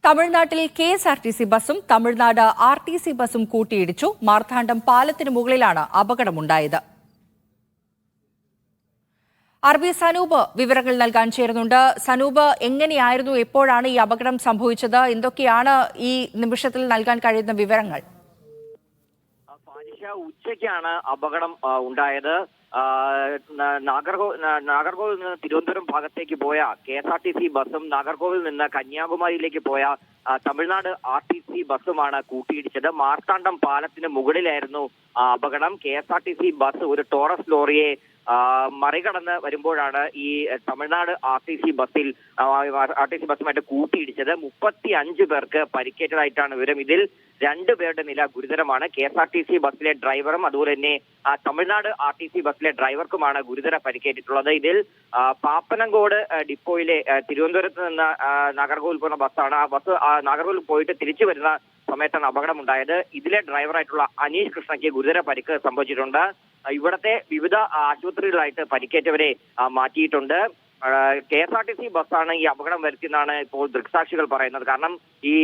തമിഴ്നാട്ടിൽ കെഎസ്ആർടിസി ബസും തമിഴ്നാട് ആർടിസി ബസും കൂട്ടിയിടിച്ചു. മാർത്താണ്ഡം പാലത്തിന് മുകളിലാണ് അപകടമുണ്ടായത്. ആർബി സനൂപ് വിവരങ്ങൾ നൽകാൻ ചേരുന്നുണ്ട്. സനൂപ്, എങ്ങനെയായിരുന്നു, എപ്പോഴാണ് ഈ അപകടം സംഭവിച്ചത്? എന്തൊക്കെയാണ് ഈ നിമിഷത്തിൽ നൽകാൻ കഴിയുന്ന വിവരങ്ങൾ? ഉച്ചയ്ക്കാണ് അപകടം ഉണ്ടായത്. നാഗർകോവിൽ നിന്ന് തിരുവനന്തപുരം ഭാഗത്തേക്ക് പോയ കെഎസ്ആർടിസി ബസും നാഗർകോവിൽ നിന്ന് കന്യാകുമാരിയിലേക്ക് പോയ തമിഴ്നാട് ആർടിസി ബസുമാണ് കൂട്ടിയിടിച്ചത്. മാർത്താണ്ഡം പാലത്തിന് മുകളിലായിരുന്നു അപകടം. കെഎസ്ആർടിസി ബസ് ഒരു ടോറസ് ലോറിയെ മറികടന്ന് വരുമ്പോഴാണ് ഈ തമിഴ്നാട് ആർടിസി ബസുമായിട്ട് കൂട്ടിയിടിച്ചത്. 35 പേർക്ക് പരിക്കേറ്റതായിട്ടാണ് വിവരം. ഇതിൽ 2 പേരുടെ നില ഗുരുതരമാണ്. കെഎസ്ആർടിസി ബസ്സിലെ ഡ്രൈവറും അതുപോലെ തന്നെ തമിഴ്നാട് ആർടിസി ബസ്സിലെ ഡ്രൈവർക്കുമാണ് ഗുരുതര പരിക്കേറ്റിട്ടുള്ളത്. ഇതിൽ പാപ്പനംകോട് ഡിപ്പോയിലെ തിരുവനന്തപുരത്ത് നിന്ന് നാഗർകോവിൽ പോകുന്ന ബസ്സാണ്. ആ ബസ് നാഗർകോവിൽ പോയിട്ട് തിരിച്ചു വരുന്ന സമയത്താണ് അപകടമുണ്ടായത്. ഇതിലെ ഡ്രൈവറായിട്ടുള്ള അനീഷ് കൃഷ്ണയ്ക്ക് ഗുരുതര പരിക്ക് സംഭവിച്ചിട്ടുണ്ട്. ഇവിടത്തെ വിവിധ ആശുപത്രികളായിട്ട് പരിക്കേറ്റവരെ മാറ്റിയിട്ടുണ്ട്. കെഎസ്ആർടിസി ബസ്സാണ് ഈ അപകടം വരുത്തിയെന്നാണ് ഇപ്പോൾ ദൃക്സാക്ഷികൾ പറയുന്നത്. കാരണം ഈ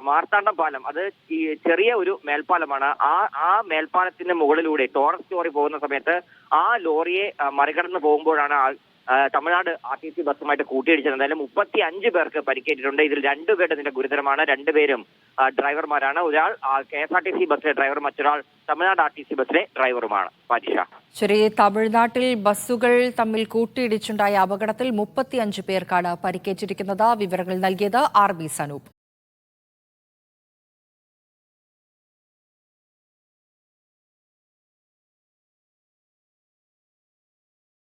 മാർത്താണ്ഡം പാലം അത് ഈ ചെറിയ ഒരു മേൽപ്പാലമാണ്. ആ മേൽപ്പാലത്തിന് മുകളിലൂടെ ടോറസ് ലോറി പോകുന്ന സമയത്ത് ആ ലോറിയെ മറികടന്ന് പോകുമ്പോഴാണ് തമിഴ്നാട് ആർടിസി ബസ്സുമായിട്ട് കൂട്ടിയിടിച്ചത്. എന്തായാലും 35 പേർക്ക് പരിക്കേറ്റിട്ടുണ്ട്. ഇതിൽ 2 പേരുടെ നില ഗുരുതരമാണ്. 2 പേരും ഡ്രൈവർമാരാണ്. ഒരാൾ കെഎസ്ആർടിസി ബസ്സിലെ ഡ്രൈവറും മറ്റൊരാൾ തമിഴ്നാട് ആർടിസി ബസ്സിലെ ഡ്രൈവറുമാണ്. ശരി, തമിഴ്നാട്ടിൽ ബസ്സുകൾ തമ്മിൽ കൂട്ടിയിടിച്ചുണ്ടായ അപകടത്തിൽ 35 പേർക്കാണ് പരിക്കേറ്റിരിക്കുന്നത്. വിവരങ്ങൾ നൽകിയത് ആർബി സനൂപ്.